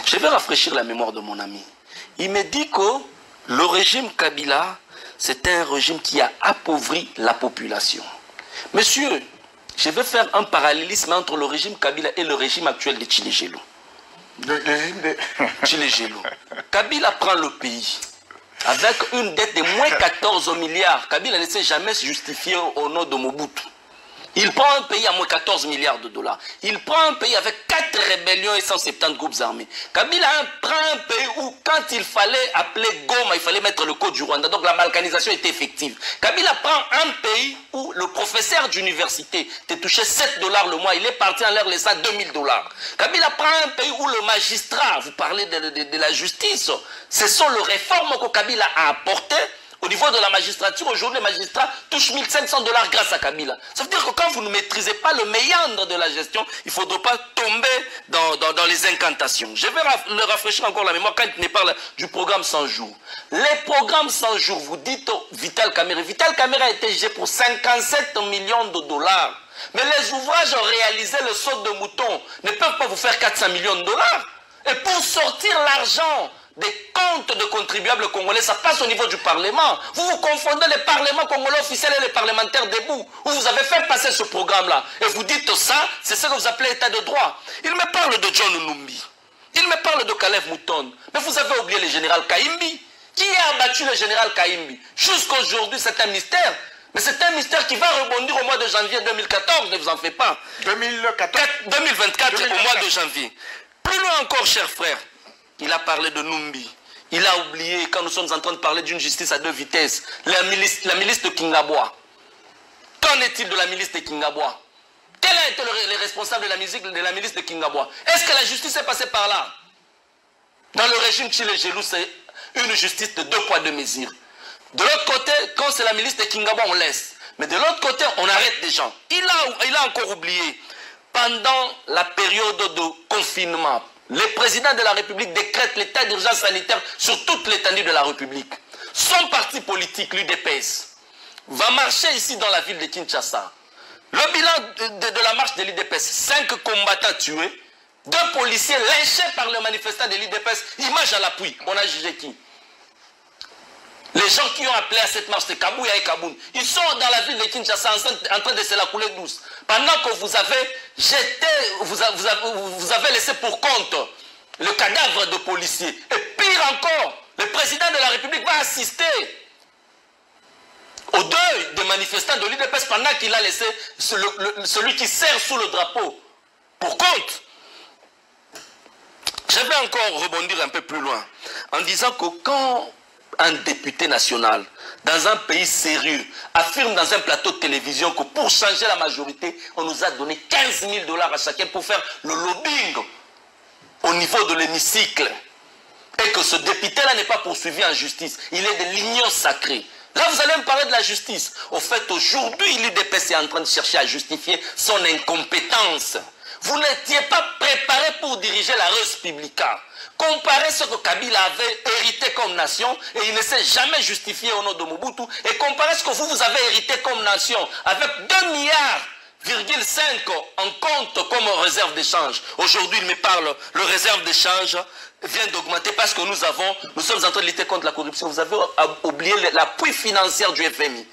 Je vais rafraîchir la mémoire de mon ami. Il me dit que le régime Kabila, c'est un régime qui a appauvri la population. Monsieur, je vais faire un parallélisme entre le régime Kabila et le régime actuel de Tchilé-Gelou. Tchilé-Gelou. Kabila prend le pays avec une dette de moins 14 milliards. Kabila ne s'est jamais justifié au nom de Mobutu. Il prend un pays à moins 14 milliards de dollars. Il prend un pays avec 4 rébellions et 170 groupes armés. Kabila prend un pays où, quand il fallait appeler Goma, il fallait mettre le code du Rwanda. Donc la balkanisation était effective. Kabila prend un pays où le professeur d'université te touchait 7 dollars le mois. Il est parti en l'air laissant 2000 dollars. Kabila prend un pays où le magistrat, vous parlez de la justice, ce sont les réformes que Kabila a apportées. Au niveau de la magistrature, aujourd'hui, les magistrats touchent 1500 dollars grâce à Kabila. Ça veut dire que quand vous ne maîtrisez pas le méandre de la gestion, il ne faudra pas tomber dans les incantations. Je vais le rafraîchir encore la mémoire quand il parle du programme 100 jours. Les programmes 100 jours, vous dites Vital Kamerhe. Vital Kamerhe a été jugé pour 57 millions de dollars. Mais les ouvrages réalisés, le saut de mouton, ne peuvent pas vous faire 400 millions de dollars. Et pour sortir l'argent des comptes de contribuables congolais, ça passe au niveau du Parlement. Vous confondez les parlements congolais officiels et les parlementaires debout. Où vous avez fait passer ce programme-là. Et vous dites ça, c'est ce que vous appelez état de droit. Il me parle de John Numbi. Il me parle de Caleb Mouton. Mais vous avez oublié le général Kaimbi. Qui a abattu le général Kaimbi? Jusqu'aujourd'hui, c'est un mystère. Mais c'est un mystère qui va rebondir au mois de janvier 2014, ne vous en faites pas. 2024, au mois de janvier. Plus loin encore, chers frères. Il a parlé de Numbi. Il a oublié, quand nous sommes en train de parler d'une justice à deux vitesses, la milice de Kingabwa. Qu'en est-il de la milice de Kingabwa? Quel a été le responsable de la milice de Kingabwa? Est-ce que la justice est passée par là? Dans le régime Tchilé-Gelou, c'est une justice de 2 poids 2 mesures. De l'autre côté, quand c'est la milice de Kingabwa, on laisse. Mais de l'autre côté, on arrête des gens. Il a encore oublié. Pendant la période de confinement, le président de la République décrète l'état d'urgence sanitaire sur toute l'étendue de la République. Son parti politique, l'UDPS, va marcher ici dans la ville de Kinshasa. Le bilan de la marche de l'UDPS, 5 combattants tués, 2 policiers lynchés par les manifestants de l'UDPS, image à l'appui. On a jugé qui? Les gens qui ont appelé à cette marche, c'est Kabouya et Kaboun. Ils sont dans la ville de Kinshasa en train de se la couler douce. Pendant que vous avez jeté, vous avez laissé pour compte le cadavre de policiers. Et pire encore, le président de la République va assister au deuil des manifestants de l'UDPS pendant qu'il a laissé celui qui sert sous le drapeau pour compte. Je vais encore rebondir un peu plus loin en disant que quand un député national, dans un pays sérieux, affirme dans un plateau de télévision que pour changer la majorité, on nous a donné 15 000 dollars à chacun pour faire le lobbying au niveau de l'hémicycle, et que ce député-là n'est pas poursuivi en justice, il est de l'union sacrée. Là, vous allez me parler de la justice. Au fait, aujourd'hui, l'UDPS est en train de chercher à justifier son incompétence. Vous n'étiez pas préparé pour diriger la Res Publica. Comparez ce que Kabila avait hérité comme nation, et il ne s'est jamais justifié au nom de Mobutu, et comparez ce que vous avez hérité comme nation, avec 2,5 milliards en compte comme réserve d'échange. Aujourd'hui, il me parle, le réserve d'échange vient d'augmenter parce que nous sommes en train de lutter contre la corruption. Vous avez oublié l'appui financier du FMI.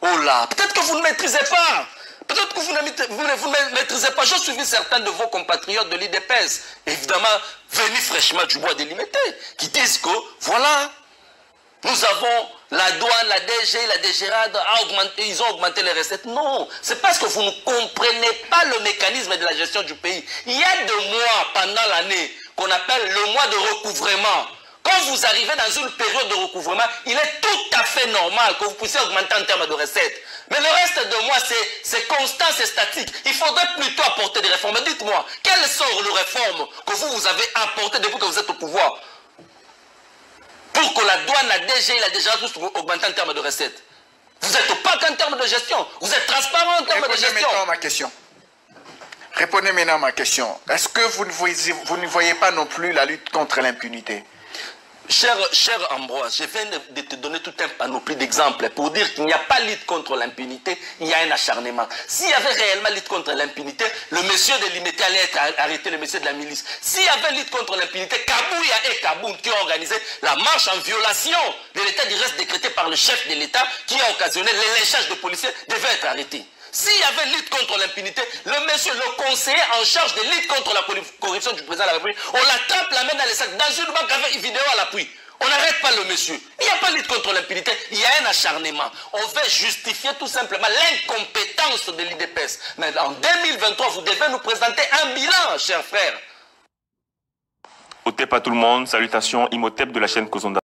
Oh là, peut-être que vous ne maîtrisez pas. Peut-être que vous ne maîtrisez pas. J'ai suivi certains de vos compatriotes de l'IDPS, évidemment, venus fraîchement du bois délimité, qui disent que, voilà, nous avons la douane, la DG, la DGRAD, ils ont augmenté les recettes. Non, c'est parce que vous ne comprenez pas le mécanisme de la gestion du pays. Il y a 2 mois pendant l'année qu'on appelle le mois de recouvrement. Quand vous arrivez dans une période de recouvrement, il est tout à fait normal que vous puissiez augmenter en termes de recettes. Mais le reste de mois, c'est constant, c'est statique. Il faudrait plutôt apporter des réformes. Dites-moi, quelles sont les réformes que vous avez apportées depuis que vous êtes au pouvoir pour que la douane, la DG, la DGA, tous augmentent en termes de recettes? Vous n'êtes opaque en termes de gestion. Vous êtes transparent en termes de gestion. Répondez maintenant à ma question. Répondez maintenant à ma question. Est-ce que vous ne voyez pas non plus la lutte contre l'impunité? Cher Ambroise, je viens de te donner tout un panoplie d'exemples pour dire qu'il n'y a pas lutte contre l'impunité, il y a un acharnement. S'il y avait réellement lutte contre l'impunité, le monsieur de Limité allait être arrêté, le monsieur de la milice. S'il y avait lutte contre l'impunité, Kabouya et Kaboun qui ont organisé la marche en violation de l'état d'urgence décrété par le chef de l'État qui a occasionné le lynchage de policiers devaient être arrêtés. S'il y avait lutte contre l'impunité, le monsieur, le conseiller en charge de lutte contre la corruption du président de la République, on l'attrape, l'amène dans les sacs, dans une banque avec une vidéo à l'appui. On n'arrête pas le monsieur. Il n'y a pas lutte contre l'impunité, il y a un acharnement. On veut justifier tout simplement l'incompétence de l'IDPS. Mais en 2023, vous devez nous présenter un bilan, chers frères. Otep à tout le monde, salutations, Imhotep de la chaîne Kozonda.